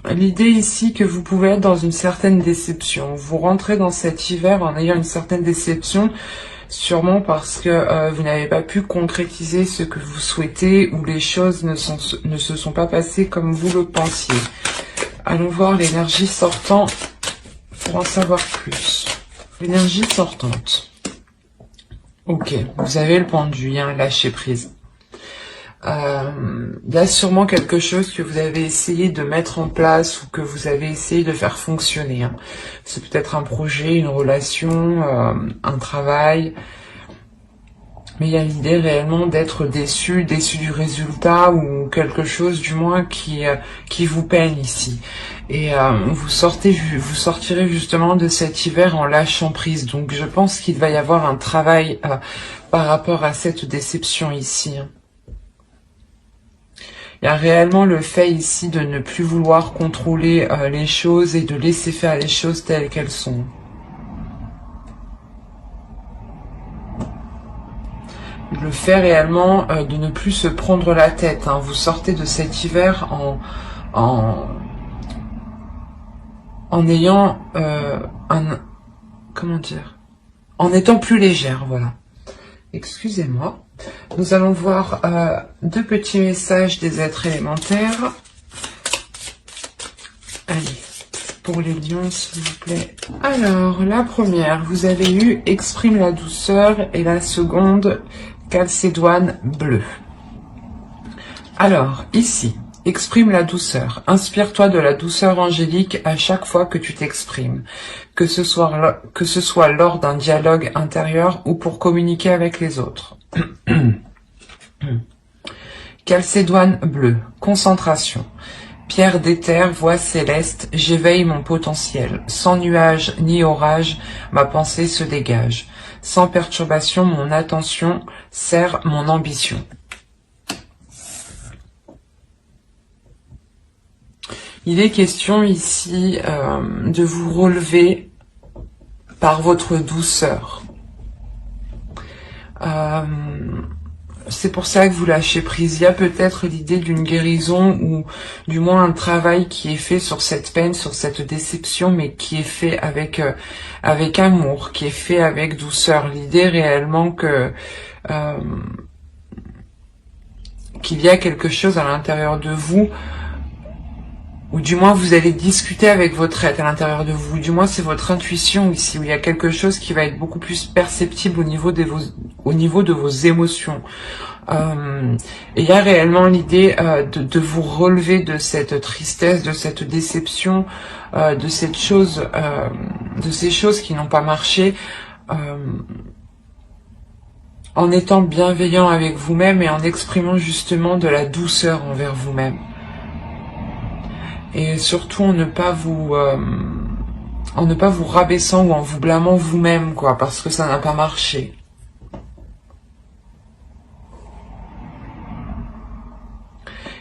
L'idée ici que vous pouvez être dans une certaine déception. Vous rentrez dans cet hiver en ayant une certaine déception, sûrement parce que vous n'avez pas pu concrétiser ce que vous souhaitez ou les choses ne se sont pas passées comme vous le pensiez. Allons voir l'énergie sortante pour en savoir plus. L'énergie sortante. Ok, vous avez le pendu, hein, lâcher prise. Il y a sûrement quelque chose que vous avez essayé de mettre en place ou que vous avez essayé de faire fonctionner. Hein. C'est peut-être un projet, une relation, un travail. Mais il y a l'idée réellement d'être déçu du résultat ou quelque chose du moins qui vous peine ici. Et vous sortirez justement de cet hiver en lâchant prise. Donc je pense qu'il va y avoir un travail par rapport à cette déception ici. Hein. Il y a réellement le fait ici de ne plus vouloir contrôler les choses et de laisser faire les choses telles qu'elles sont. Le fait réellement de ne plus se prendre la tête. Hein. Vous sortez de cet hiver en ayant comment dire, en étant plus légère, voilà. Excusez-moi. Nous allons voir deux petits messages des êtres élémentaires. Allez, pour les lions, s'il vous plaît. Alors, la première, vous avez eu exprime la douceur et la seconde, calcédoine bleue. Alors, ici, exprime la douceur. Inspire-toi de la douceur angélique à chaque fois que tu t'exprimes, que ce soit lors d'un dialogue intérieur ou pour communiquer avec les autres. Calcédoine bleue, concentration. Pierre d'éther, voix céleste, j'éveille mon potentiel. Sans nuage ni orage, ma pensée se dégage. Sans perturbation, mon attention sert mon ambition. Il est question ici de vous relever par votre douceur. C'est pour ça que vous lâchez prise. Il y a peut-être l'idée d'une guérison ou du moins un travail qui est fait sur cette peine, sur cette déception, mais qui est fait avec amour, qui est fait avec douceur. L'idée réellement que qu'il y a quelque chose à l'intérieur de vous, ou du moins vous allez discuter avec votre être à l'intérieur de vous, du moins c'est votre intuition ici, où il y a quelque chose qui va être beaucoup plus perceptible au niveau de vos émotions. Et il y a réellement l'idée de vous relever de cette tristesse, de cette déception, de ces choses qui n'ont pas marché, en étant bienveillant avec vous-même et en exprimant justement de la douceur envers vous-même. Et surtout en ne pas vous rabaissant ou en vous blâmant vous-même, quoi, parce que ça n'a pas marché.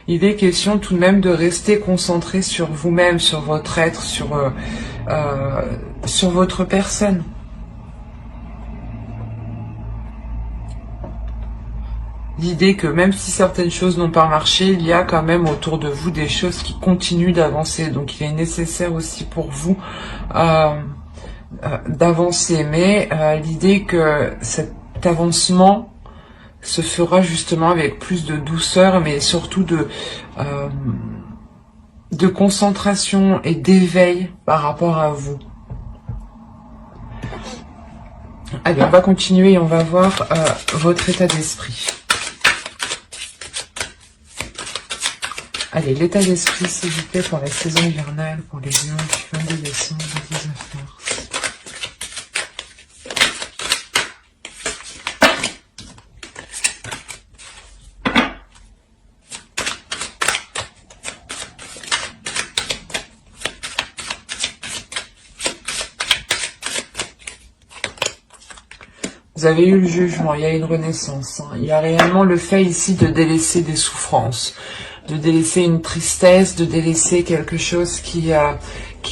Il est question tout de même de rester concentré sur vous-même, sur votre être, sur votre personne. L'idée que même si certaines choses n'ont pas marché, il y a quand même autour de vous des choses qui continuent d'avancer. Donc il est nécessaire aussi pour vous d'avancer. Mais l'idée que cet avancement se fera justement avec plus de douceur, mais surtout de concentration et d'éveil par rapport à vous. Allez, on va continuer et on va voir votre état d'esprit. Allez, l'état d'esprit, s'il vous plaît, pour la saison hivernale, pour les lions du 22 décembre au 19 mars. Vous avez eu le jugement, il y a une renaissance. Hein. Il y a réellement le fait ici de délaisser des souffrances, de délaisser une tristesse, de délaisser quelque chose qui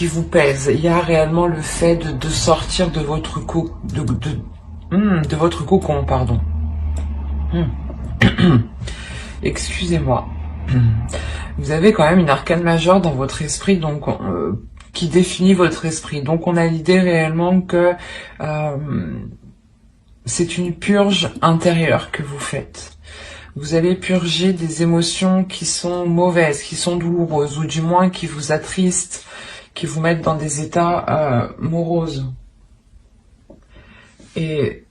vous pèse. Il y a réellement le fait de sortir de votre cocon, pardon. Excusez-moi. Vous avez quand même une arcane majeure dans votre esprit, donc qui définit votre esprit. Donc on a l'idée réellement que c'est une purge intérieure que vous faites. Vous allez purger des émotions qui sont mauvaises, qui sont douloureuses, ou du moins qui vous attristent, qui vous mettent dans des états moroses. Et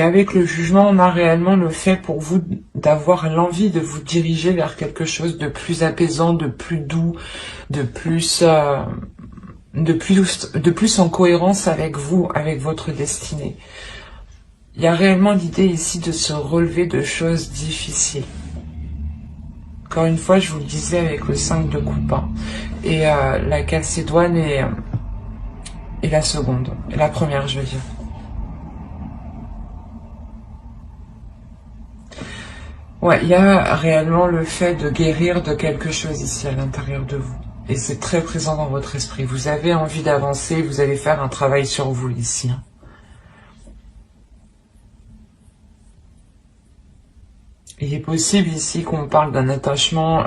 avec le jugement, on a réellement le fait pour vous d'avoir l'envie de vous diriger vers quelque chose de plus apaisant, de plus doux, de plus en cohérence avec vous, avec votre destinée. Il y a réellement l'idée ici de se relever de choses difficiles. Encore une fois, je vous le disais avec le 5 de coupe, hein, et la Calcédoine et la seconde, et la première, je veux dire. Ouais, il y a réellement le fait de guérir de quelque chose ici à l'intérieur de vous. Et c'est très présent dans votre esprit. Vous avez envie d'avancer, vous allez faire un travail sur vous ici, hein. Il est possible ici qu'on parle d'un attachement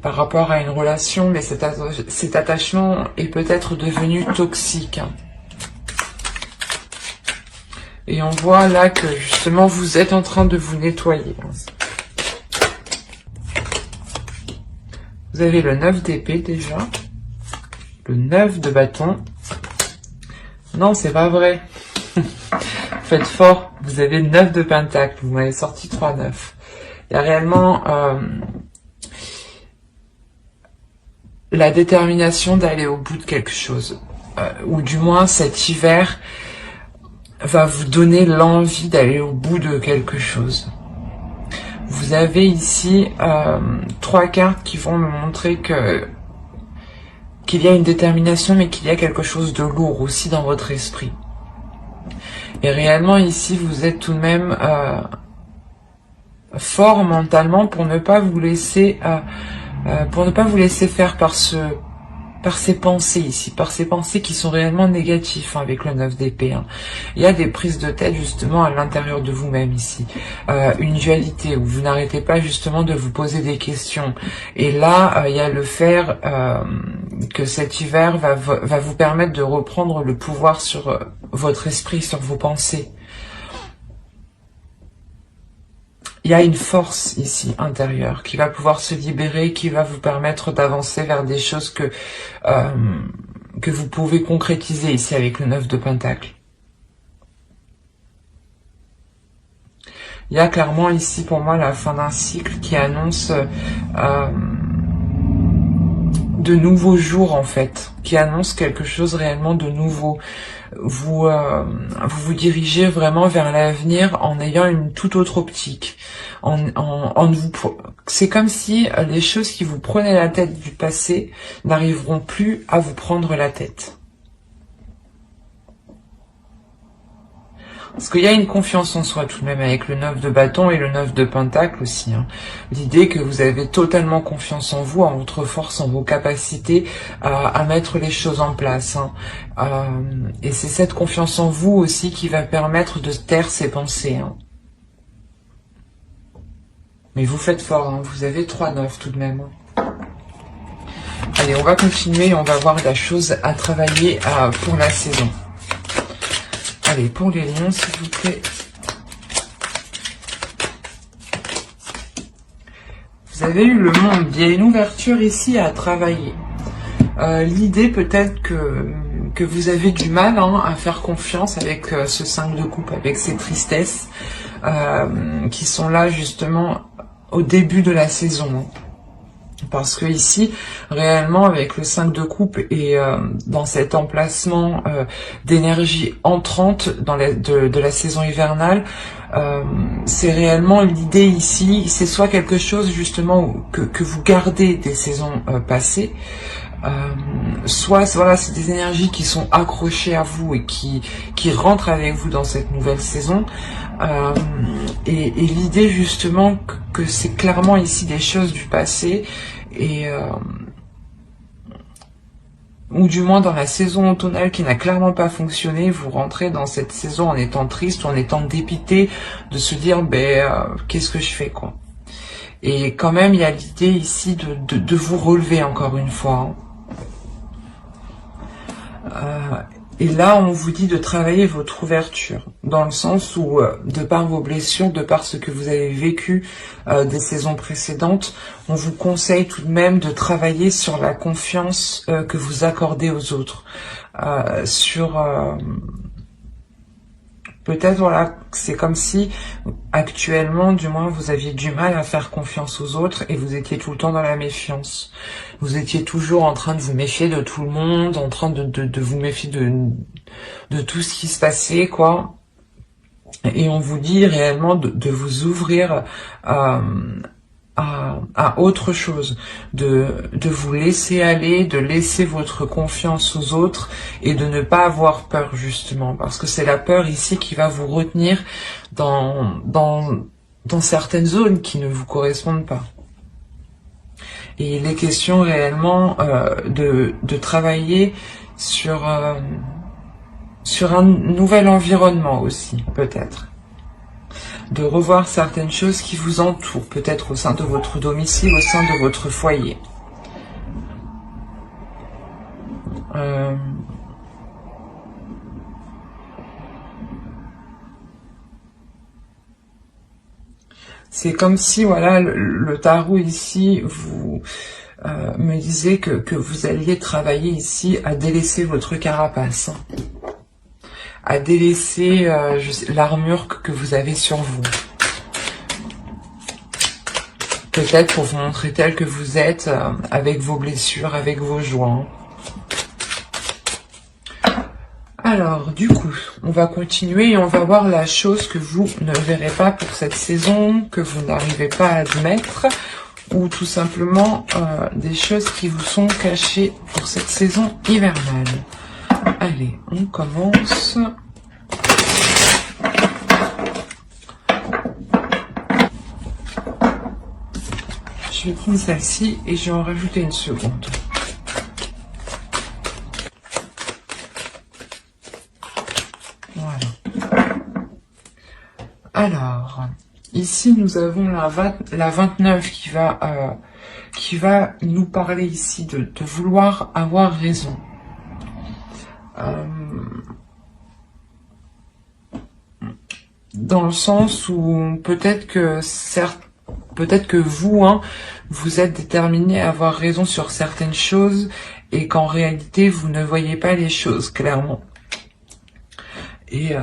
par rapport à une relation, mais cet attachement est peut-être devenu toxique. Et on voit là que justement vous êtes en train de vous nettoyer. Vous avez le 9 d'épée déjà, le 9 de bâton. Non, c'est pas vrai. Faites fort, vous avez 9 de pentacle, vous m'avez sorti 3-9. Il y a réellement la détermination d'aller au bout de quelque chose. Ou du moins cet hiver va vous donner l'envie d'aller au bout de quelque chose. Vous avez ici 3 cartes qui vont me montrer qu'il y a une détermination, mais qu'il y a quelque chose de lourd aussi dans votre esprit. Et réellement ici, vous êtes tout de même fort mentalement pour ne pas vous laisser faire par ces pensées ici, par ces pensées qui sont réellement négatives, hein, avec le 9 d'épée. Hein. Il y a des prises de tête justement à l'intérieur de vous-même ici, une dualité où vous n'arrêtez pas justement de vous poser des questions. Et là, il y a le fait que cet hiver va vous permettre de reprendre le pouvoir sur votre esprit, sur vos pensées. Il y a une force ici intérieure qui va pouvoir se libérer, qui va vous permettre d'avancer vers des choses que vous pouvez concrétiser ici avec le 9 de pentacle. Il y a clairement ici pour moi la fin d'un cycle qui annonce de nouveaux jours en fait, qui annonce quelque chose réellement de nouveau. Vous dirigez vraiment vers l'avenir en ayant une toute autre optique. C'est comme si les choses qui vous prenaient la tête du passé n'arriveront plus à vous prendre la tête. Parce qu'il y a une confiance en soi tout de même avec le 9 de bâton et le 9 de pentacle aussi. Hein. L'idée que vous avez totalement confiance en vous, en votre force, en vos capacités à mettre les choses en place. Hein. Et c'est cette confiance en vous aussi qui va permettre de taire ces pensées. Hein. Mais vous faites fort, hein. Vous avez 3-9 tout de même. Hein. Allez, on va continuer, on va voir la chose à travailler pour la saison. Allez, pour les lions, s'il vous plaît. Vous avez eu le monde. Il y a une ouverture ici à travailler. L'idée peut-être que vous avez du mal à faire confiance avec ce 5 de coupe, avec ces tristesses qui sont là justement au début de la saison. Hein. Parce que ici, réellement, avec le 5 de coupe et dans cet emplacement d'énergie entrante de la saison hivernale, c'est réellement l'idée ici, c'est soit quelque chose justement que vous gardez des saisons passées, soit voilà, c'est des énergies qui sont accrochées à vous et qui rentrent avec vous dans cette nouvelle saison. Et l'idée justement que c'est clairement ici des choses du passé et ou du moins dans la saison automnale qui n'a clairement pas fonctionné, vous rentrez dans cette saison en étant triste ou en étant dépité de se dire qu'est-ce que je fais quoi. Et quand même, il y a l'idée ici de vous relever encore une fois. Et là, on vous dit de travailler votre ouverture, dans le sens où, de par vos blessures, de par ce que vous avez vécu des saisons précédentes, on vous conseille tout de même de travailler sur la confiance que vous accordez aux autres, peut-être, voilà, c'est comme si, actuellement, du moins, vous aviez du mal à faire confiance aux autres et vous étiez tout le temps dans la méfiance. Vous étiez toujours en train de vous méfier de tout le monde, en train de vous méfier de tout ce qui se passait, quoi. Et on vous dit réellement de vous ouvrir à autre chose, de vous laisser aller, de laisser votre confiance aux autres et de ne pas avoir peur justement, parce que c'est la peur ici qui va vous retenir dans certaines zones qui ne vous correspondent pas. Et il est question réellement de travailler sur un nouvel environnement aussi, peut-être. De revoir certaines choses qui vous entourent, peut-être au sein de votre domicile, au sein de votre foyer. C'est comme si, voilà, le tarot ici vous me disait que vous alliez travailler ici à délaisser votre carapace, à délaisser l'armure que vous avez sur vous. Peut-être pour vous montrer tel que vous êtes, avec vos blessures, avec vos joies. Alors, du coup, on va continuer et on va voir la chose que vous ne verrez pas pour cette saison, que vous n'arrivez pas à admettre, ou tout simplement des choses qui vous sont cachées pour cette saison hivernale. Allez, on commence. Je vais prendre celle-ci et je vais en rajouter une seconde. Voilà. Alors, ici nous avons la 29 qui va nous parler ici de vouloir avoir raison. Dans le sens où peut-être que vous, vous êtes déterminé à avoir raison sur certaines choses et qu'en réalité, vous ne voyez pas les choses clairement. Et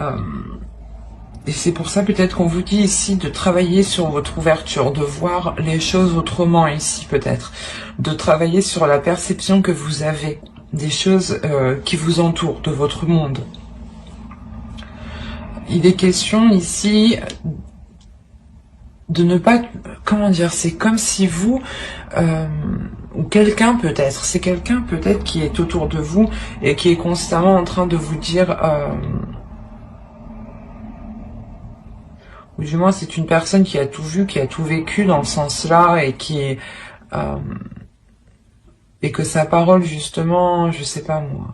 c'est pour ça peut-être qu'on vous dit ici de travailler sur votre ouverture, de voir les choses autrement ici peut-être, de travailler sur la perception que vous avez des choses qui vous entourent, de votre monde. Il est question ici de ne pas, comment dire, c'est comme si vous, ou quelqu'un peut-être, c'est quelqu'un peut-être qui est autour de vous et qui est constamment en train de vous dire, ou du moins c'est une personne qui a tout vu, qui a tout vécu dans le sens-là et qui est, et que sa parole justement, je sais pas moi.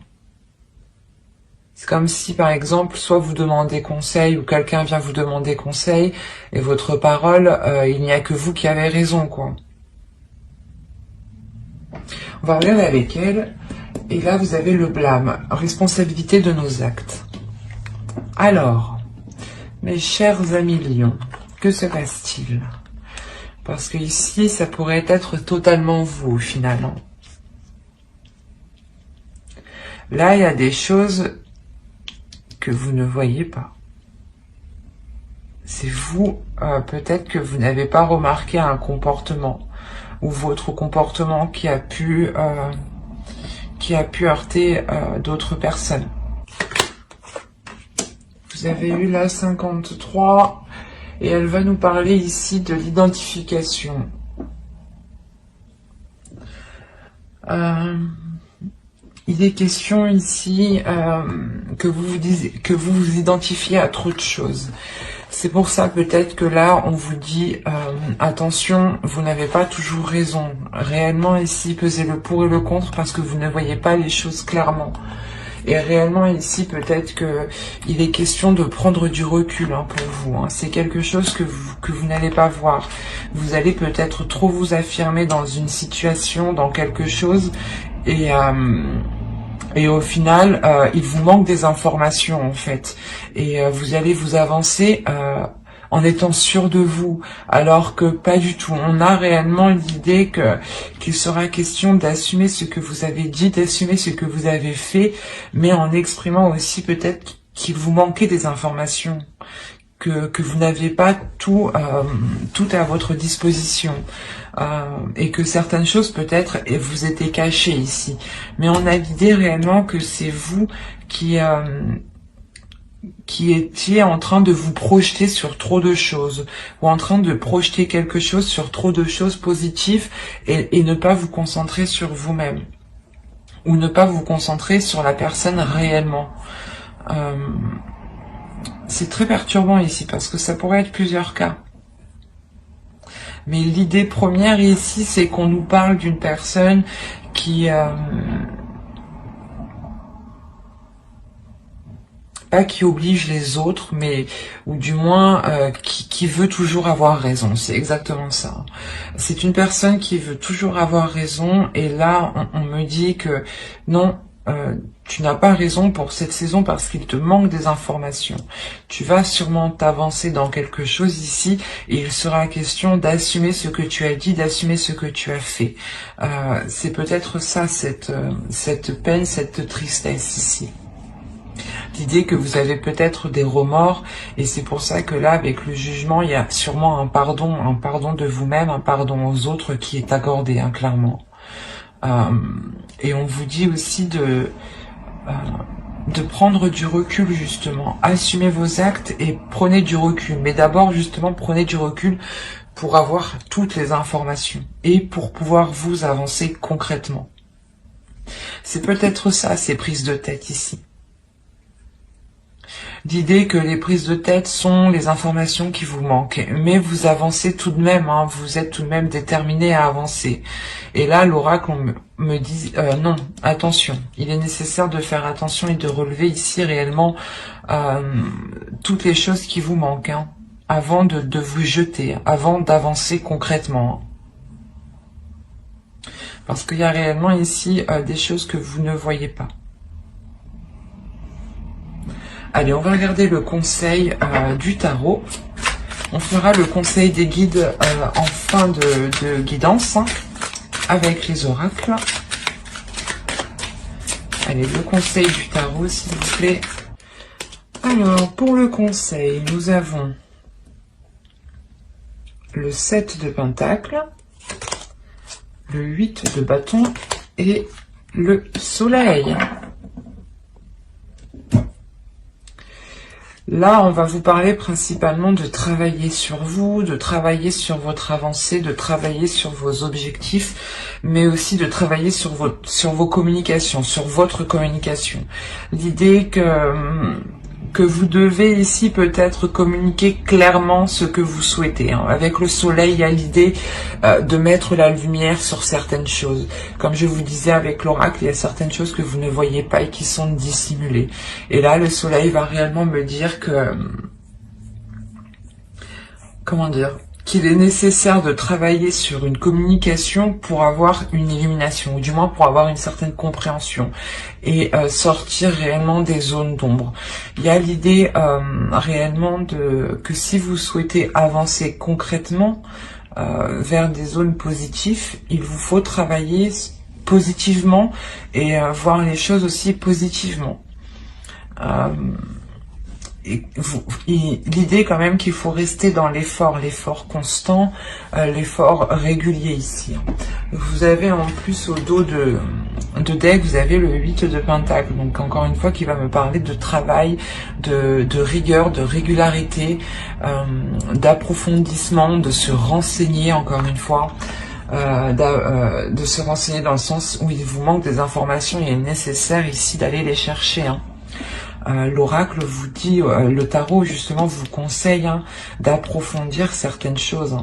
C'est comme si, par exemple, soit vous demandez conseil ou quelqu'un vient vous demander conseil et votre parole, il n'y a que vous qui avez raison, quoi. On va regarder avec elle. Et là, vous avez le blâme, responsabilité de nos actes. Alors, mes chers amis lions, que se passe-t-il? Parce que ici, ça pourrait être totalement vous, au final. Là, il y a des choses que vous ne voyez pas. C'est vous, peut-être que vous n'avez pas remarqué un comportement ou votre comportement qui a pu heurter d'autres personnes. Vous avez eu la 53 et elle va nous parler ici de l'identification. Il est question ici que vous vous identifiez à trop de choses. C'est pour ça peut-être que là, on vous dit, attention, vous n'avez pas toujours raison. Réellement ici, pesez le pour et le contre parce que vous ne voyez pas les choses clairement. Et réellement ici, peut-être que il est question de prendre du recul pour vous. C'est quelque chose que vous n'allez pas voir. Vous allez peut-être trop vous affirmer dans une situation, dans quelque chose, et au final, il vous manque des informations en fait. Et vous allez vous avancer en étant sûr de vous, alors que pas du tout. On a réellement l'idée qu'il sera question d'assumer ce que vous avez dit, d'assumer ce que vous avez fait, mais en exprimant aussi peut-être qu'il vous manquait des informations, que vous n'aviez pas tout à votre disposition, et que certaines choses peut-être vous étaient cachées ici. Mais on a l'idée réellement que c'est vous qui étiez en train de vous projeter sur trop de choses, ou en train de projeter quelque chose sur trop de choses positives, et ne pas vous concentrer sur vous-même, ou ne pas vous concentrer sur la personne réellement. C'est très perturbant ici, parce que ça pourrait être plusieurs cas. Mais l'idée première ici, c'est qu'on nous parle d'une personne qui... pas qui oblige les autres, mais ou du moins qui veut toujours avoir raison. C'est exactement ça. C'est une personne qui veut toujours avoir raison, et là on me dit que non, tu n'as pas raison pour cette saison parce qu'il te manque des informations. Tu vas sûrement t'avancer dans quelque chose ici, et il sera question d'assumer ce que tu as dit, d'assumer ce que tu as fait. C'est peut-être ça, cette peine, cette tristesse ici. L'idée que vous avez peut-être des remords, et c'est pour ça que là, avec le jugement, il y a sûrement un pardon de vous-même, un pardon aux autres qui est accordé, clairement. Et on vous dit aussi de prendre du recul, justement. Assumez vos actes et prenez du recul. Mais d'abord, justement, prenez du recul pour avoir toutes les informations et pour pouvoir vous avancer concrètement. C'est peut-être ça, ces prises de tête ici. L'idée que les prises de tête sont les informations qui vous manquent, mais vous avancez tout de même, vous êtes tout de même déterminé à avancer. Et là, l'oracle me dit, non, attention, il est nécessaire de faire attention et de relever ici réellement toutes les choses qui vous manquent, avant de vous jeter, avant d'avancer concrètement. Parce qu'il y a réellement ici des choses que vous ne voyez pas. Allez, on va regarder le conseil du tarot. On fera le conseil des guides en fin de guidance, avec les oracles. Allez, le conseil du tarot, s'il vous plaît. Alors, pour le conseil, nous avons le 7 de pentacle, le 8 de bâton et le soleil. Là, on va vous parler principalement de travailler sur vous, de travailler sur votre avancée, de travailler sur vos objectifs, mais aussi de travailler sur vos communications, sur votre communication. L'idée que vous devez ici peut-être communiquer clairement ce que vous souhaitez. Avec le soleil, il y a l'idée de mettre la lumière sur certaines choses. Comme je vous disais avec l'oracle, il y a certaines choses que vous ne voyez pas et qui sont dissimulées. Et là, le soleil va réellement me dire que... Comment dire ? Qu'il est nécessaire de travailler sur une communication pour avoir une illumination, ou du moins pour avoir une certaine compréhension, et sortir réellement des zones d'ombre. Il y a l'idée réellement que si vous souhaitez avancer concrètement vers des zones positives, il vous faut travailler positivement et voir les choses aussi positivement. L'idée quand même qu'il faut rester dans l'effort constant, l'effort régulier ici. Vous avez en plus au dos de deck, vous avez le 8 de pentacle, donc encore une fois qui va me parler de travail, de rigueur, de régularité, d'approfondissement, de se renseigner encore une fois. De se renseigner dans le sens où il vous manque des informations, il est nécessaire ici d'aller les chercher. L'oracle vous dit, le tarot justement vous conseille d'approfondir certaines choses.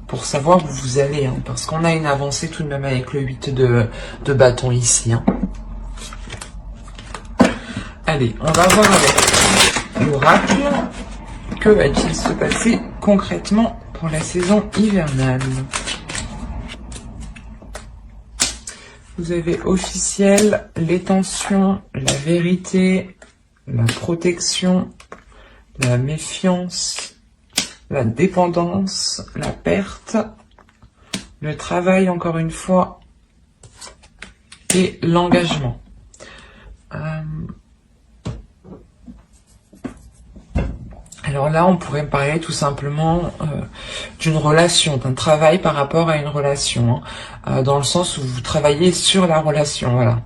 pour savoir où vous allez, hein, parce qu'on a une avancée tout de même avec le 8 de bâton ici. Hein. Allez, on va voir avec l'oracle. Que va-t-il se passer concrètement pour la saison hivernale? Vous avez officiel, les tensions, la vérité, la protection, la méfiance, la dépendance, la perte, le travail encore une fois, et l'engagement. Alors là, on pourrait parler tout simplement d'une relation, d'un travail par rapport à une relation, hein, dans le sens où vous travaillez sur la relation, voilà.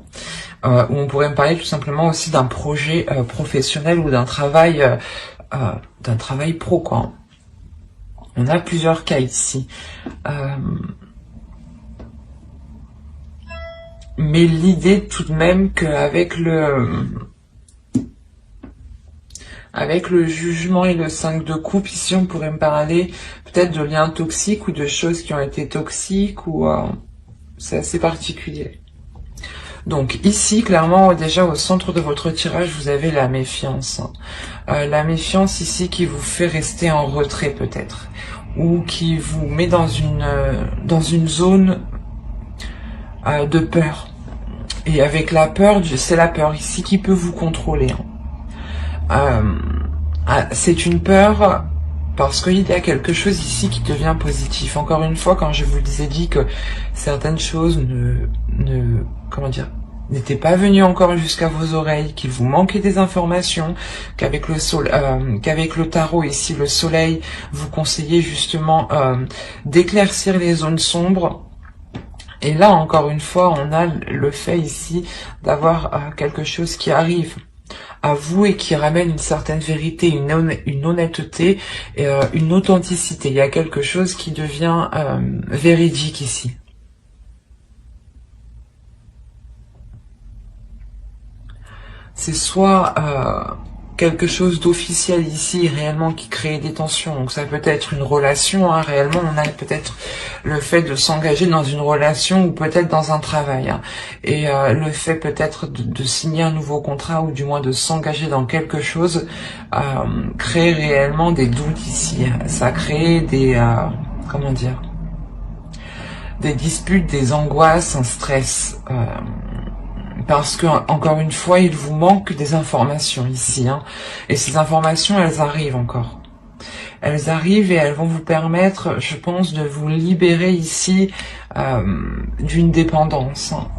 Ou on pourrait me parler tout simplement aussi d'un projet professionnel ou d'un travail pro, quoi. On a plusieurs cas ici. Mais l'idée tout de même qu'avec avec le jugement et le 5 de coupe, ici on pourrait me parler peut-être de liens toxiques ou de choses qui ont été toxiques, ou c'est assez particulier. Donc ici, clairement, déjà au centre de votre tirage, vous avez la méfiance. La méfiance ici qui vous fait rester en retrait peut-être, ou qui vous met dans une zone de peur. Et avec la peur, c'est la peur ici qui peut vous contrôler. C'est une peur parce qu'il y a quelque chose ici qui devient positif. Encore une fois, quand je vous ai dit que certaines choses n'étaient pas venues encore jusqu'à vos oreilles, qu'il vous manquait des informations, qu'avec le tarot ici, le soleil, vous conseillez justement d'éclaircir les zones sombres. Et là, encore une fois, on a le fait ici d'avoir quelque chose qui arrive à vous et qui ramène une certaine vérité, une honnêteté, et, une authenticité. Il y a quelque chose qui devient véridique ici. C'est soit quelque chose d'officiel ici, réellement, qui crée des tensions. Donc ça peut être une relation, hein, réellement, on a peut-être le fait de s'engager dans une relation ou peut-être dans un travail. Hein. Et le fait peut-être de signer un nouveau contrat ou du moins de s'engager dans quelque chose crée réellement des doutes ici. Ça crée des... comment dire, des disputes, des angoisses, un stress. Parce que, encore une fois, il vous manque des informations ici. Hein. Et ces informations, elles arrivent encore. Elles arrivent et elles vont vous permettre, je pense, de vous libérer ici d'une dépendance. Hein.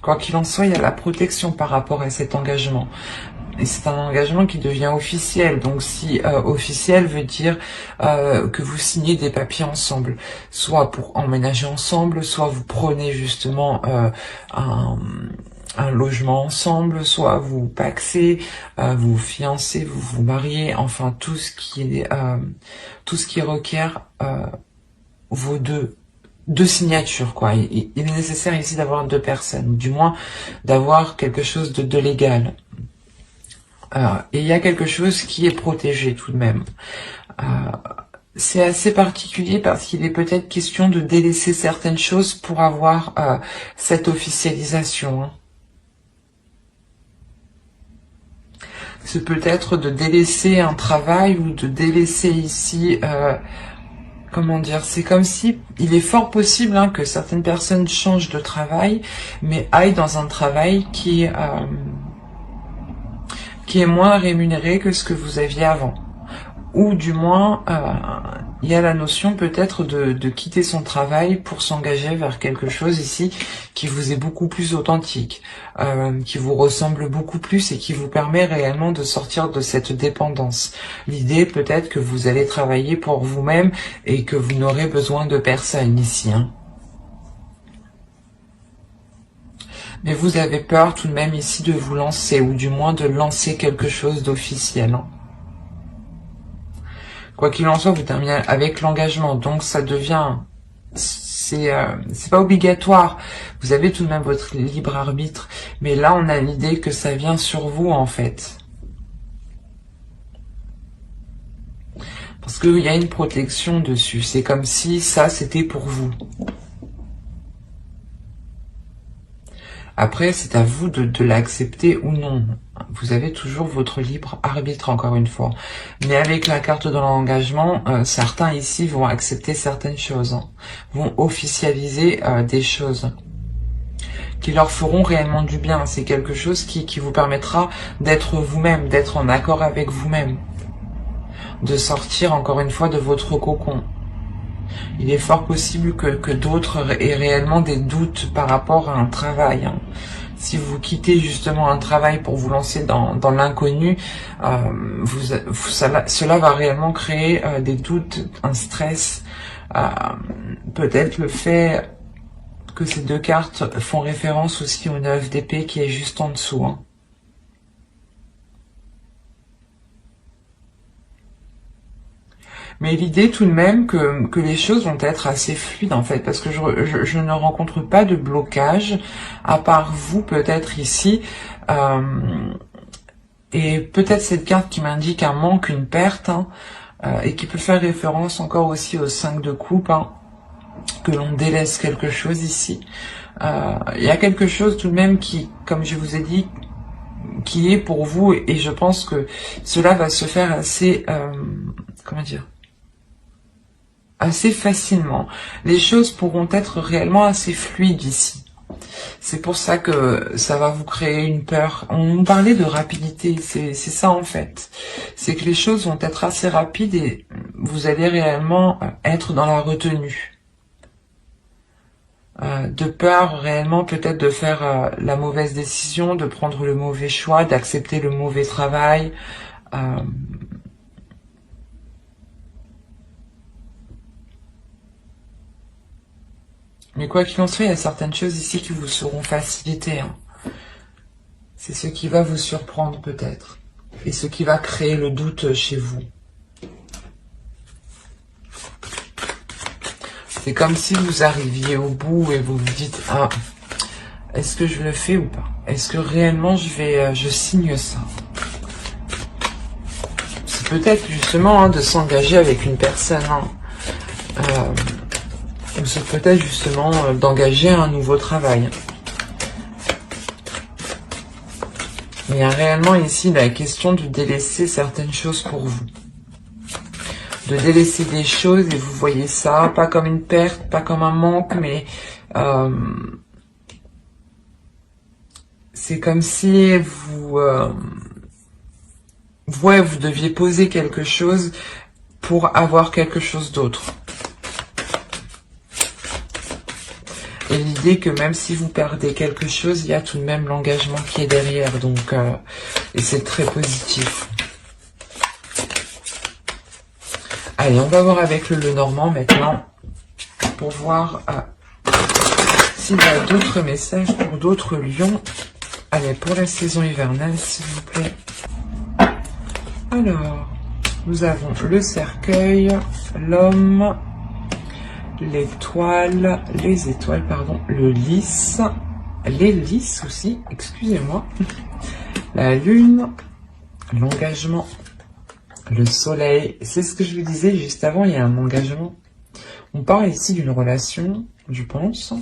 Quoi qu'il en soit, il y a la protection par rapport à cet engagement. Et c'est un engagement qui devient officiel. Donc si officiel veut dire que vous signez des papiers ensemble, soit pour emménager ensemble, soit vous prenez justement un logement ensemble, soit vous pacsez, vous fiancez, vous vous mariez, enfin tout ce qui requiert vos deux signatures, quoi. Il est nécessaire ici d'avoir 2 personnes, du moins d'avoir quelque chose de légal. Et il y a quelque chose qui est protégé tout de même. C'est assez particulier parce qu'il est peut-être question de délaisser certaines choses pour avoir cette officialisation. Hein. C'est peut-être de délaisser un travail ou de délaisser ici... comment dire, c'est comme si il est fort possible hein, que certaines personnes changent de travail, mais aillent dans un travail qui est moins rémunéré que ce que vous aviez avant. Ou du moins, il y a la notion peut-être de quitter son travail pour s'engager vers quelque chose ici qui vous est beaucoup plus authentique, qui vous ressemble beaucoup plus et qui vous permet réellement de sortir de cette dépendance. L'idée peut-être que vous allez travailler pour vous-même et que vous n'aurez besoin de personne ici. Hein. Mais vous avez peur tout de même ici de vous lancer, ou du moins de lancer quelque chose d'officiel. Hein. Quoi qu'il en soit, vous terminez avec l'engagement, donc ça devient... C'est pas obligatoire, vous avez tout de même votre libre arbitre, mais là on a l'idée que ça vient sur vous en fait. Parce qu'il y a une protection dessus. C'est comme si ça, c'était pour vous. Après, c'est à vous de l'accepter ou non. Vous avez toujours votre libre arbitre, encore une fois. Mais avec la carte de l'engagement, certains ici vont accepter certaines choses, hein, vont officialiser des choses qui leur feront réellement du bien. C'est quelque chose qui vous permettra d'être vous-même, d'être en accord avec vous-même, de sortir, encore une fois, de votre cocon. Il est fort possible que d'autres aient réellement des doutes par rapport à un travail, hein. Si vous quittez justement un travail pour vous lancer dans l'inconnu, cela va réellement créer des doutes, un stress, peut-être le fait que ces deux cartes font référence aussi au 9 d'épée qui est juste en dessous, hein. Mais l'idée tout de même que les choses vont être assez fluides en fait, parce que je ne rencontre pas de blocage, à part vous peut-être ici, et peut-être cette carte qui m'indique un manque, une perte, hein, et qui peut faire référence encore aussi au 5 de coupe, hein, que l'on délaisse quelque chose ici. Il y a quelque chose tout de même qui, comme je vous ai dit, qui est pour vous, et je pense que cela va se faire assez, comment dire, assez facilement. Les choses pourront être réellement assez fluides ici. C'est pour ça que ça va vous créer une peur. On nous parlait de rapidité, c'est ça en fait. C'est que les choses vont être assez rapides et vous allez réellement être dans la retenue. De peur réellement peut-être de faire la mauvaise décision, de prendre le mauvais choix, d'accepter le mauvais travail. Mais quoi qu'il en soit, il y a certaines choses ici qui vous seront facilitées, hein. C'est ce qui va vous surprendre peut-être. Et ce qui va créer le doute chez vous. C'est comme si vous arriviez au bout et vous vous dites « Ah, est-ce que je le fais ou pas? Est-ce que réellement je signe ça ?» C'est peut-être justement hein, de s'engager avec une personne. Hein. Ou c'est peut-être justement d'engager un nouveau travail. Mais il y a réellement ici la question de délaisser certaines choses pour vous. De délaisser des choses et vous voyez ça, pas comme une perte, pas comme un manque, mais c'est comme si vous deviez poser quelque chose pour avoir quelque chose d'autre. Et l'idée que même si vous perdez quelque chose, il y a tout de même l'engagement qui est derrière. Donc, et c'est très positif. Allez, on va voir avec le Lenormand maintenant. Pour voir s'il y a d'autres messages pour d'autres lions. Allez, pour la saison hivernale, s'il vous plaît. Alors, nous avons le cercueil, l'homme... l'étoile, les étoiles, pardon, le lys, les lys aussi, excusez-moi, la lune, l'engagement, le soleil. C'est ce que je vous disais juste avant, il y a un engagement. On parle ici d'une relation, je pense.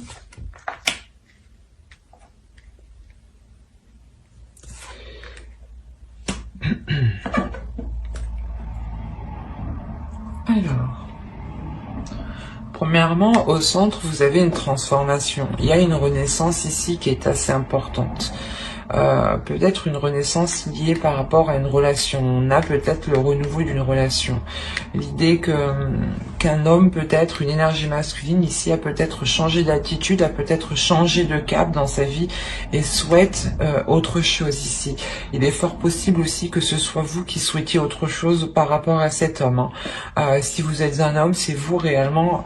Alors... Premièrement, au centre, vous avez une transformation. Il y a une renaissance ici qui est assez importante. Peut-être une renaissance liée par rapport à une relation. On a peut-être le renouveau d'une relation. L'idée qu'un homme, peut-être, une énergie masculine, ici, a peut-être changé d'attitude, a peut-être changé de cap dans sa vie et souhaite autre chose ici. Il est fort possible aussi que ce soit vous qui souhaitiez autre chose par rapport à cet homme. Hein. Si vous êtes un homme, c'est vous réellement...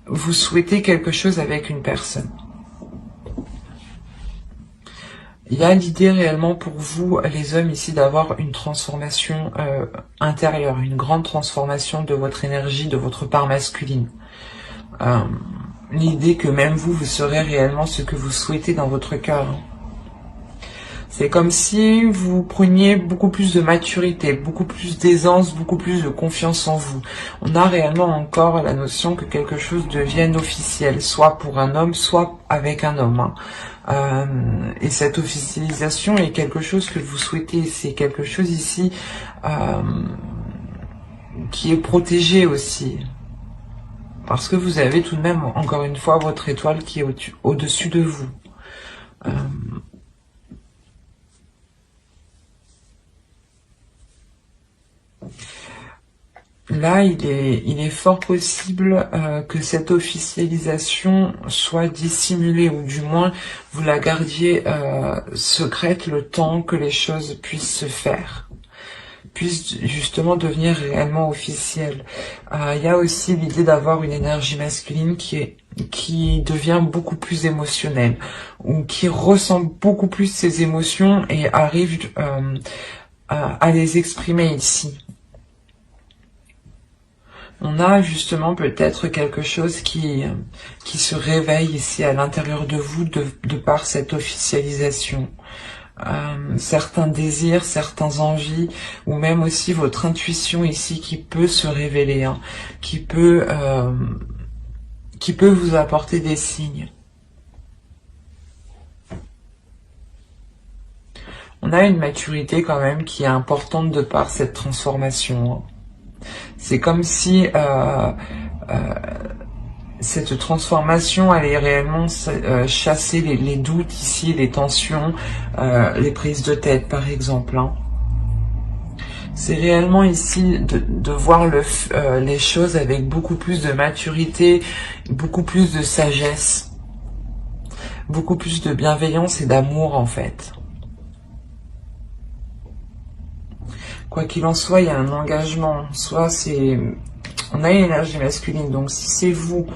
vous souhaitez quelque chose avec une personne. Il y a l'idée réellement pour vous, les hommes ici, d'avoir une transformation intérieure, une grande transformation de votre énergie, de votre part masculine. L'idée que même vous serez réellement ce que vous souhaitez dans votre cœur. C'est comme si vous preniez beaucoup plus de maturité, beaucoup plus d'aisance, beaucoup plus de confiance en vous. On a réellement encore la notion que quelque chose devienne officiel, soit pour un homme, soit avec un homme, hein. Et cette officialisation est quelque chose que vous souhaitez. C'est quelque chose ici qui est protégé aussi. Parce que vous avez tout de même, encore une fois, votre étoile qui est au-dessus de vous. Là, il est fort possible que cette officialisation soit dissimulée, ou du moins vous la gardiez secrète le temps que les choses puissent se faire, puissent justement devenir réellement officielles. Il y a aussi l'idée d'avoir une énergie masculine qui devient beaucoup plus émotionnelle, ou qui ressent beaucoup plus ses émotions et arrive à les exprimer ici. On a justement peut-être quelque chose qui se réveille ici à l'intérieur de vous de par cette officialisation. Certains désirs, certaines envies, ou même aussi votre intuition ici qui peut se révéler, hein, qui peut vous apporter des signes. On a une maturité quand même qui est importante de par cette transformation, hein. C'est comme si cette transformation allait réellement chasser les doutes ici, les tensions, les prises de tête par exemple, hein. C'est réellement ici de voir les choses avec beaucoup plus de maturité, beaucoup plus de sagesse, beaucoup plus de bienveillance et d'amour en fait. Quoi qu'il en soit, il y a un engagement. Soit on a une énergie masculine, donc si c'est vous,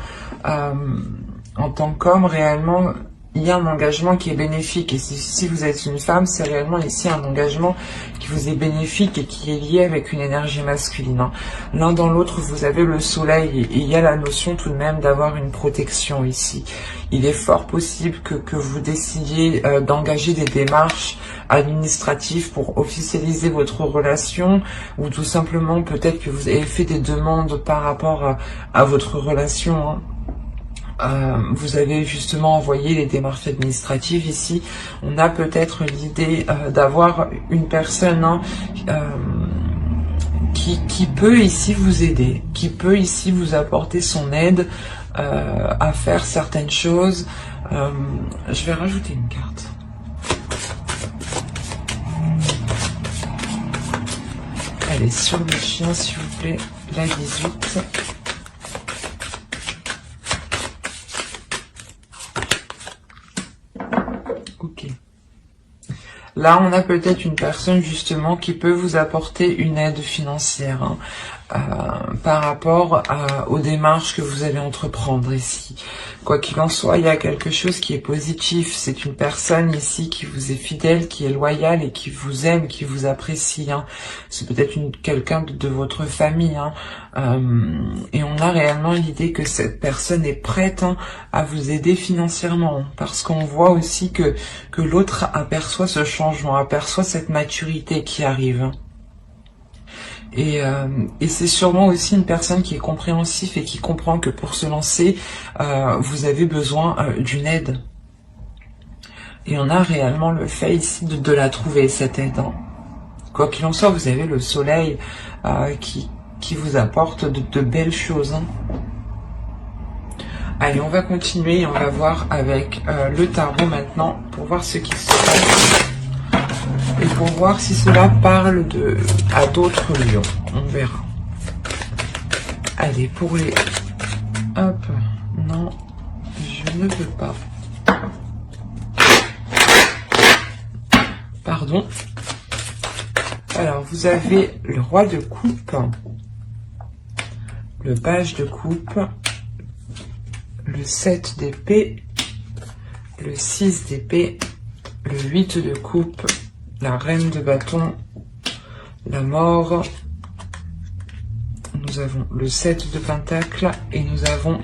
en tant qu'homme, réellement, il y a un engagement qui est bénéfique. Et si vous êtes une femme, c'est réellement ici un engagement qui vous est bénéfique et qui est lié avec une énergie masculine, hein. L'un dans l'autre, vous avez le soleil et il y a la notion tout de même d'avoir une protection ici. Il est fort possible que vous décidiez d'engager des démarches administratives pour officialiser votre relation, ou tout simplement peut-être que vous avez fait des demandes par rapport à votre relation, hein. Vous avez justement envoyé les démarches administratives ici. On a peut-être l'idée d'avoir une personne, hein, qui peut ici vous aider, qui peut ici vous apporter son aide à faire certaines choses. Je vais rajouter une carte. Allez, sur le chien, s'il vous plaît, la 18. Ok. Là, on a peut-être une personne justement qui peut vous apporter une aide financière, hein, par rapport aux démarches que vous allez entreprendre ici. Quoi qu'il en soit, il y a quelque chose qui est positif. C'est une personne ici qui vous est fidèle, qui est loyale et qui vous aime, qui vous apprécie, hein. C'est peut-être quelqu'un de votre famille, hein. Et on a réellement l'idée que cette personne est prête, hein, à vous aider financièrement, parce qu'on voit aussi que l'autre aperçoit ce changement, aperçoit cette maturité qui arrive. Et c'est sûrement aussi une personne qui est compréhensif et qui comprend que pour se lancer, vous avez besoin d'une aide. Et on a réellement le fait ici de la trouver, cette aide, hein. Quoi qu'il en soit, vous avez le soleil qui vous apporte de belles choses, hein. Allez, on va continuer et on va voir avec le tarot maintenant pour voir ce qui se passe. Et pour voir si cela parle à d'autres lions. On verra. Allez, pour les... Hop. Non, je ne peux pas. Pardon. Alors, vous avez le roi de coupe, le page de coupe, le 7 d'épée, le 6 d'épée, le 8 de coupe, la reine de bâton, la mort, nous avons le 7 de pentacle et nous avons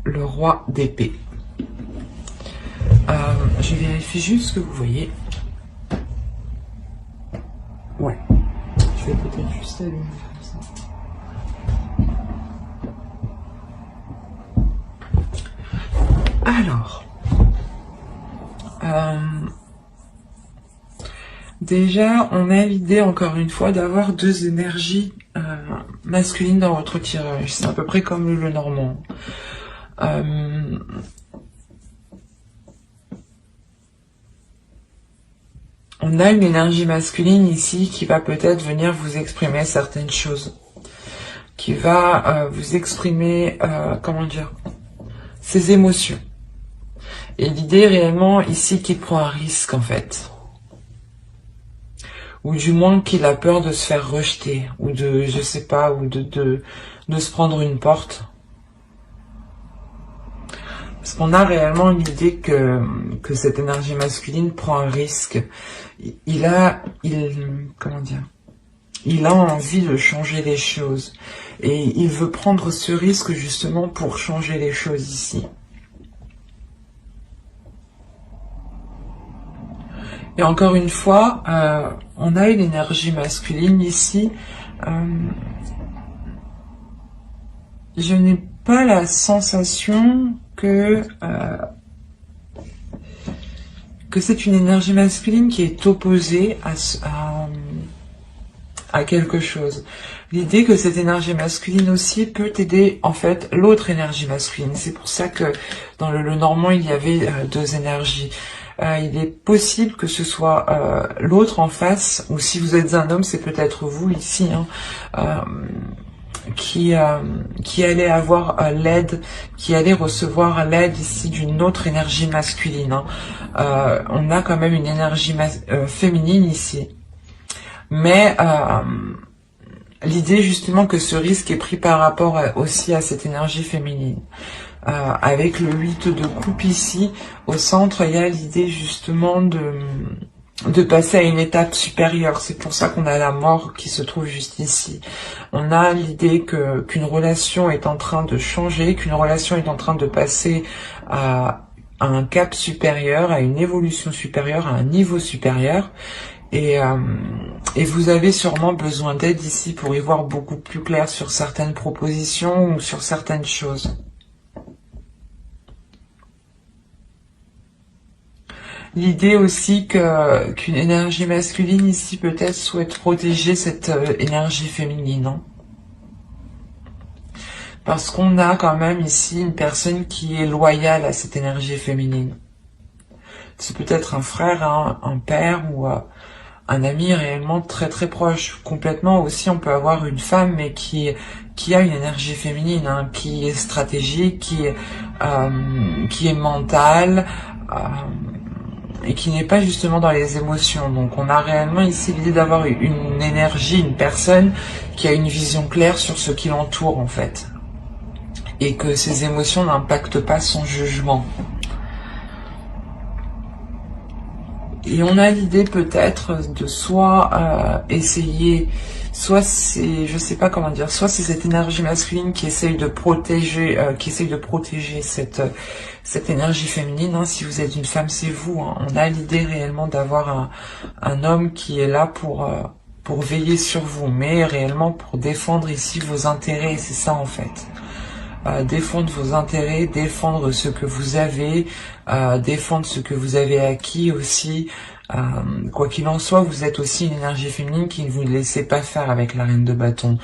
le roi d'épée. Je vérifie juste ce que vous voyez. peut-être juste allumer comme ça. Alors, déjà, on a l'idée, encore une fois, d'avoir deux énergies masculines dans votre tirage. C'est à peu près comme le Normand. On a une énergie masculine ici qui va peut-être venir vous exprimer certaines choses. Qui va vous exprimer, comment dire, ses émotions. Et l'idée réellement ici qu'il prend un risque en fait. Ou du moins qu'il a peur de se faire rejeter. Ou de, je sais pas, ou de se prendre une porte. Parce qu'on a réellement l'idée que cette énergie masculine prend un risque. Comment dire, il a envie de changer les choses. Et il veut prendre ce risque justement pour changer les choses ici. Et encore une fois, on a une énergie masculine ici. Je n'ai pas la sensation que c'est une énergie masculine qui est opposée à quelque chose. L'idée que cette énergie masculine aussi peut aider en fait l'autre énergie masculine. C'est pour ça que dans le Normand, il y avait deux énergies. Il est possible que ce soit l'autre en face, ou si vous êtes un homme, c'est peut-être vous ici, hein, qui allait avoir l'aide, qui allait recevoir l'aide ici d'une autre énergie masculine. Hein. On a quand même une énergie féminine ici. Mais l'idée justement que ce risque est pris par rapport aussi à cette énergie féminine. Avec le 8 de coupe ici, au centre, il y a l'idée justement de passer à une étape supérieure. C'est pour ça qu'on a la mort qui se trouve juste ici. On a l'idée qu'une relation est en train de changer, qu'une relation est en train de passer à un cap supérieur, à une évolution supérieure, à un niveau supérieur. Et vous avez sûrement besoin d'aide ici pour y voir beaucoup plus clair sur certaines propositions ou sur certaines choses. L'idée aussi qu'une énergie masculine ici peut-être souhaite protéger cette énergie féminine. Hein. Parce qu'on a quand même ici une personne qui est loyale à cette énergie féminine. C'est peut-être un frère, hein, un père ou un ami réellement très très proche. Complètement aussi, on peut avoir une femme mais qui a une énergie féminine, hein, qui est stratégique, qui est mentale, et qui n'est pas justement dans les émotions. Donc on a réellement ici l'idée d'avoir une énergie, une personne qui a une vision claire sur ce qui l'entoure en fait. Et que ses émotions n'impactent pas son jugement. Et on a l'idée peut-être de soit essayer, soit c'est, je sais pas comment dire, soit c'est cette énergie masculine qui essaye de protéger, cette énergie féminine. Hein. Si vous êtes une femme, c'est vous. Hein. On a l'idée réellement d'avoir un homme qui est là pour veiller sur vous, mais réellement pour défendre ici vos intérêts. C'est ça en fait. Défendre vos intérêts, défendre ce que vous avez, défendre ce que vous avez acquis aussi. Quoi qu'il en soit, vous êtes aussi une énergie féminine qui ne vous laissez pas faire avec la reine de bâton.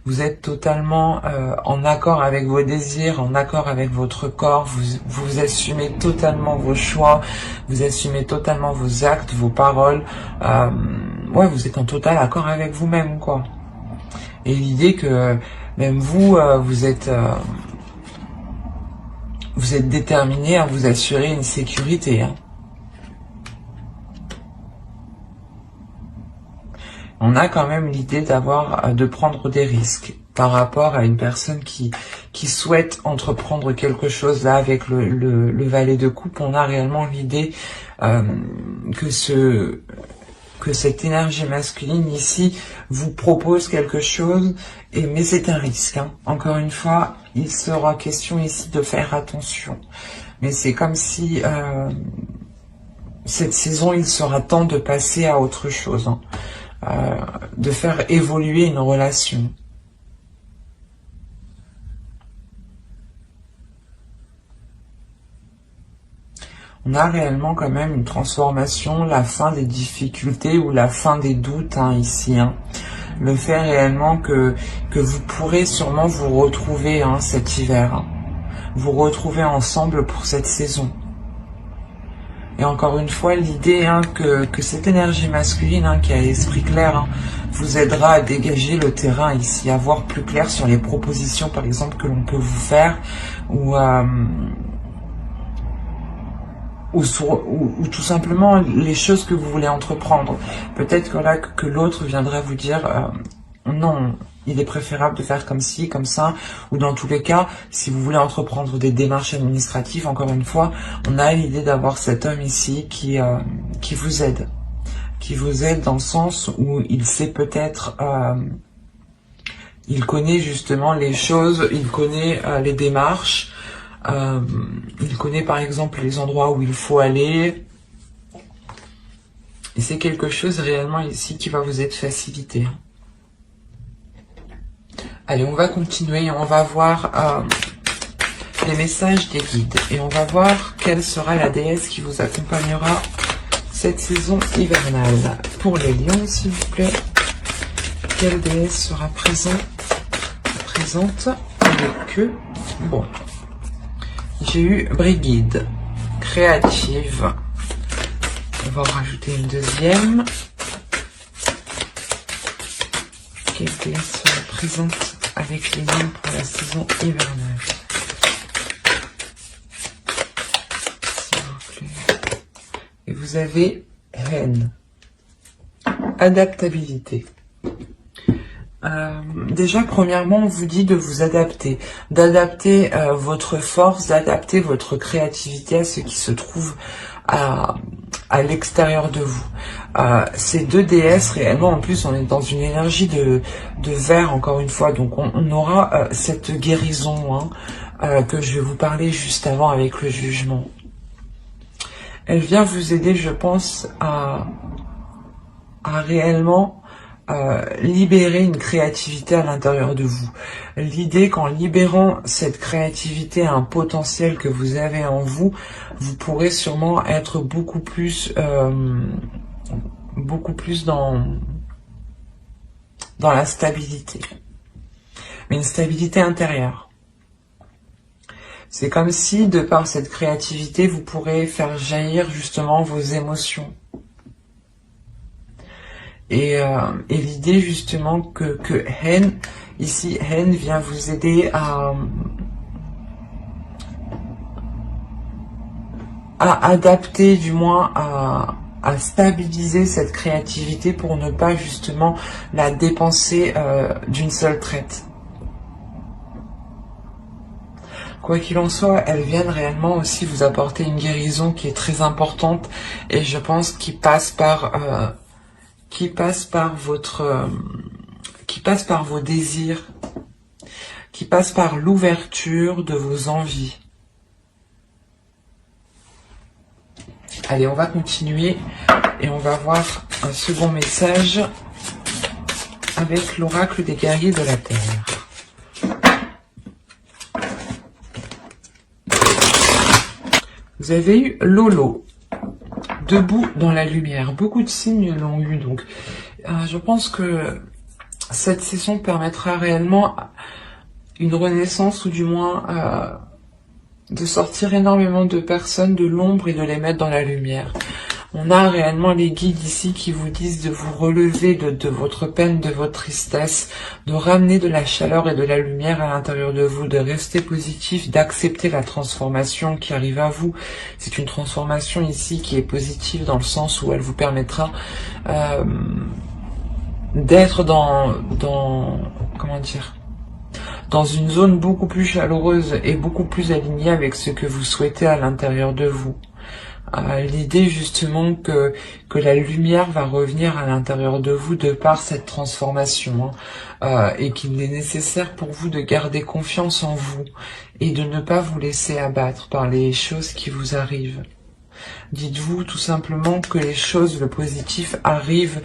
Vous êtes totalement en accord avec vos désirs, en accord avec votre corps, vous assumez totalement vos choix, vous assumez totalement vos actes, vos paroles. Ouais, vous êtes en total accord avec vous-même, quoi. Et l'idée que même vous, vous êtes déterminé à vous assurer une sécurité. Hein. On a quand même l'idée de prendre des risques par rapport à une personne qui souhaite entreprendre quelque chose. Là, avec le valet de coupe, on a réellement l'idée que cette énergie masculine ici vous propose quelque chose, mais c'est un risque. Hein. Encore une fois, il sera question ici de faire attention. Mais c'est comme si cette saison, il sera temps de passer à autre chose. Hein. de faire évoluer une relation. On a réellement quand même une transformation, la fin des difficultés ou la fin des doutes ici. Le fait réellement que vous pourrez sûrement vous retrouver cet hiver. Vous retrouver ensemble pour cette saison. Et encore une fois, l'idée que cette énergie masculine qui a l'esprit clair vous aidera à dégager le terrain ici, à voir plus clair sur les propositions par exemple que l'on peut vous faire ou tout simplement les choses que vous voulez entreprendre. Peut-être que là que l'autre viendrait vous dire non, il est préférable de faire comme ci, comme ça, ou dans tous les cas, si vous voulez entreprendre des démarches administratives, encore une fois, on a l'idée d'avoir cet homme ici qui vous aide. Qui vous aide dans le sens où il sait peut-être, il connaît justement les choses, il connaît les démarches, il connaît par exemple les endroits où il faut aller. Et c'est quelque chose réellement ici qui va vous être facilité. Allez, on va continuer et on va voir les messages des guides. Et on va voir quelle sera la déesse qui vous accompagnera cette saison hivernale. Pour les lions, s'il vous plaît, quelle déesse sera présente avec eux? Bon, j'ai eu Brigide, créative. On va en rajouter une deuxième. Quelle déesse sera présente avec les lions pour la saison hivernale? S'il vous plaît. Et vous avez haine. Adaptabilité. Déjà, premièrement, on vous dit de vous adapter. D'adapter votre force, d'adapter votre créativité à ce qui se trouve à l'extérieur de vous. Ces deux déesses, réellement, en plus, on est dans une énergie de verre, encore une fois. Donc, on aura cette guérison que je vais vous parler juste avant avec le jugement. Elle vient vous aider, je pense, à réellement libérer une créativité à l'intérieur de vous. L'idée qu'en libérant cette créativité, un potentiel que vous avez en vous, vous pourrez sûrement être beaucoup plus dans la stabilité. Mais une stabilité intérieure. C'est comme si, de par cette créativité, vous pourrez faire jaillir justement vos émotions. Et l'idée justement que haine, ici, haine vient vous aider à adapter, du moins à stabiliser cette créativité pour ne pas justement la dépenser d'une seule traite. Quoi qu'il en soit, elles viennent réellement aussi vous apporter une guérison qui est très importante et je pense qui passe par vos désirs, qui passe par l'ouverture de vos envies. Allez, on va continuer et on va voir un second message avec l'oracle des guerriers de la Terre. Vous avez eu Lolo, debout dans la lumière. Beaucoup de signes l'ont eu, donc je pense que cette session permettra réellement une renaissance, ou du moins de sortir énormément de personnes de l'ombre et de les mettre dans la lumière. On a réellement les guides ici qui vous disent de vous relever de votre peine, de votre tristesse, de ramener de la chaleur et de la lumière à l'intérieur de vous, de rester positif, d'accepter la transformation qui arrive à vous. C'est une transformation ici qui est positive dans le sens où elle vous permettra d'être dans une zone beaucoup plus chaleureuse et beaucoup plus alignée avec ce que vous souhaitez à l'intérieur de vous. L'idée justement que la lumière va revenir à l'intérieur de vous de par cette transformation et qu'il est nécessaire pour vous de garder confiance en vous et de ne pas vous laisser abattre par les choses qui vous arrivent. Dites-vous tout simplement que les choses, le positif arrive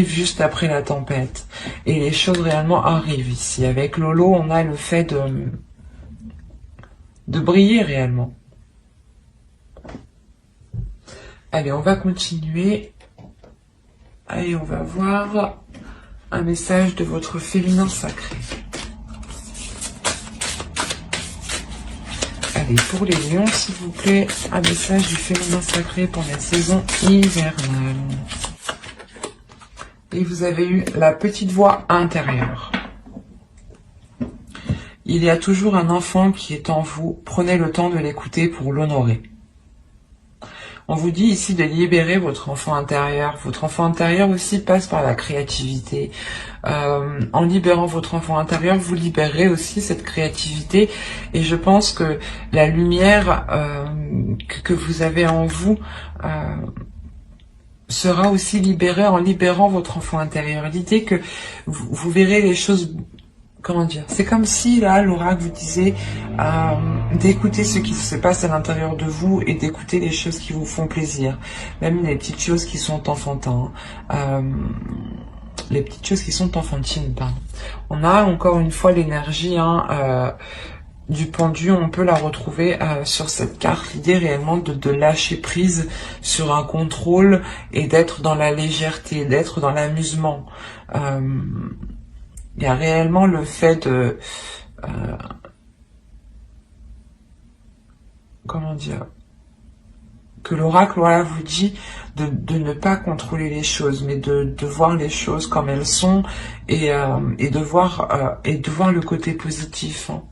juste après la tempête. Et les choses réellement arrivent ici. Avec Lolo, on a le fait de briller réellement. Allez, on va continuer. Allez, on va voir un message de votre féminin sacré. Allez, pour les lions, s'il vous plaît, un message du féminin sacré pour la saison hivernale. Et vous avez eu la petite voix intérieure. Il y a toujours un enfant qui est en vous. Prenez le temps de l'écouter pour l'honorer. On vous dit ici de libérer votre enfant intérieur. Votre enfant intérieur aussi passe par la créativité. En libérant votre enfant intérieur, vous libérez aussi cette créativité. Et je pense que la lumière que vous avez en vous sera aussi libérée en libérant votre enfant intérieur. L'idée que vous verrez les choses... Comment dire? C'est comme si, là, l'oracle vous disait d'écouter ce qui se passe à l'intérieur de vous et d'écouter les choses qui vous font plaisir. Même les petites choses qui sont enfantines. Les petites choses qui sont enfantines, pardon. On a encore une fois l'énergie du pendu, on peut la retrouver sur cette carte. L'idée réellement de lâcher prise sur un contrôle et d'être dans la légèreté, d'être dans l'amusement. Il y a réellement le fait de... comment dire? Que l'oracle, voilà, vous dit de ne pas contrôler les choses, mais de voir les choses comme elles sont et de voir le côté positif. Hein.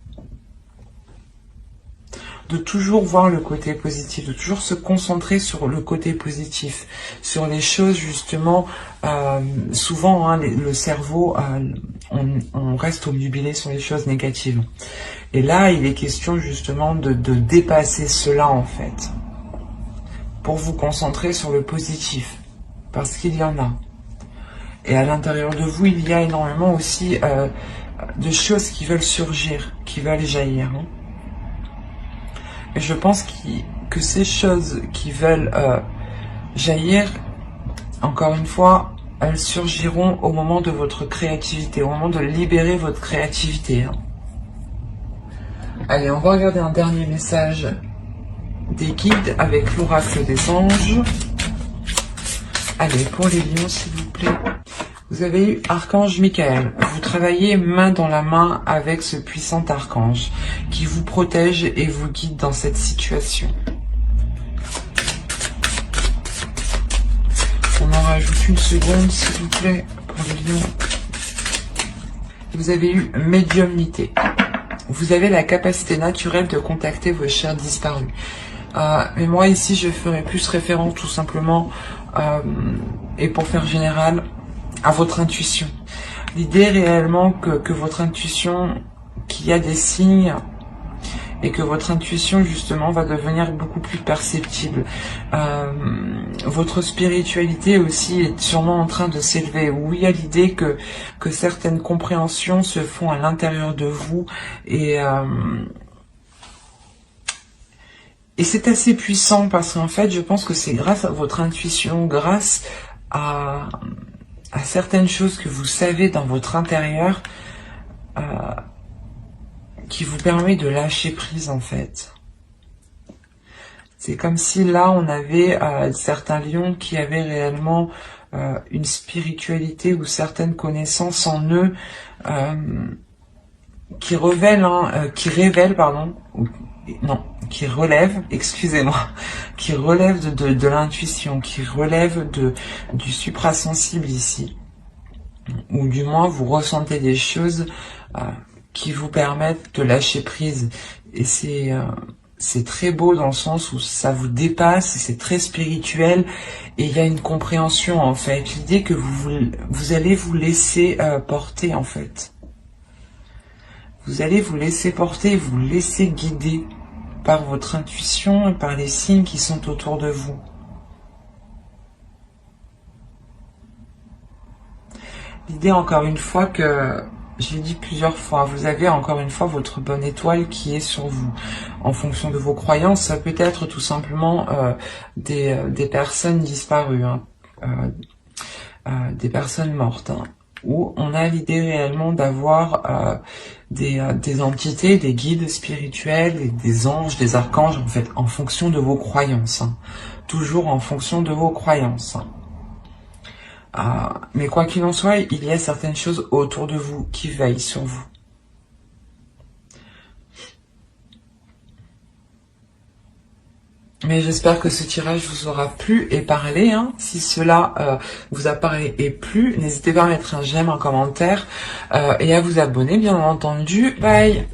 De toujours voir le côté positif, de toujours se concentrer sur le côté positif, sur les choses justement, souvent hein, le cerveau, on reste obnubilé sur les choses négatives. Et là, il est question justement de dépasser cela en fait, pour vous concentrer sur le positif, parce qu'il y en a. Et à l'intérieur de vous, il y a énormément aussi de choses qui veulent surgir, qui veulent jaillir. Hein. Et je pense que ces choses qui veulent jaillir, encore une fois, elles surgiront au moment de votre créativité, au moment de libérer votre créativité. Hein. Allez, on va regarder un dernier message des guides avec l'oracle des anges. Allez, pour les lions, s'il vous plaît. Vous avez eu Archange Michael. Vous travaillez main dans la main avec ce puissant archange qui vous protège et vous guide dans cette situation. On en rajoute une seconde, s'il vous plaît, pour les lions. Vous avez eu médiumnité. Vous avez la capacité naturelle de contacter vos chers disparus. Mais moi, ici, je ferai plus référence tout simplement, et pour faire général, à votre intuition. L'idée réellement que votre intuition, qu'il y a des signes et que votre intuition justement va devenir beaucoup plus perceptible. Votre spiritualité aussi est sûrement en train de s'élever. Oui, il y a l'idée que certaines compréhensions se font à l'intérieur de vous et c'est assez puissant parce qu'en fait, je pense que c'est grâce à votre intuition, grâce à certaines choses que vous savez dans votre intérieur qui vous permet de lâcher prise en fait. C'est comme si là on avait certains lions qui avaient réellement une spiritualité ou certaines connaissances en eux qui relèvent, excusez-moi, qui relèvent de l'intuition, qui relèvent du suprasensible ici. Ou du moins vous ressentez des choses qui vous permettent de lâcher prise. Et c'est très beau dans le sens où ça vous dépasse, c'est très spirituel et il y a une compréhension en fait. L'idée que vous allez vous laisser porter en fait. Vous allez vous laisser porter, vous laisser guider par votre intuition et par les signes qui sont autour de vous. L'idée encore une fois que je l'ai dit plusieurs fois, vous avez encore une fois votre bonne étoile qui est sur vous. En fonction de vos croyances, ça peut être tout simplement des personnes disparues, hein, des personnes mortes, hein, où on a l'idée réellement d'avoir des entités, des guides spirituels, des anges, des archanges, en fait, en fonction de vos croyances. Hein. Toujours en fonction de vos croyances. Mais quoi qu'il en soit, il y a certaines choses autour de vous qui veillent sur vous. Mais j'espère que ce tirage vous aura plu et parlé. Hein. Si cela vous a parlé et plu, n'hésitez pas à mettre un j'aime, un commentaire et à vous abonner, bien entendu. Bye!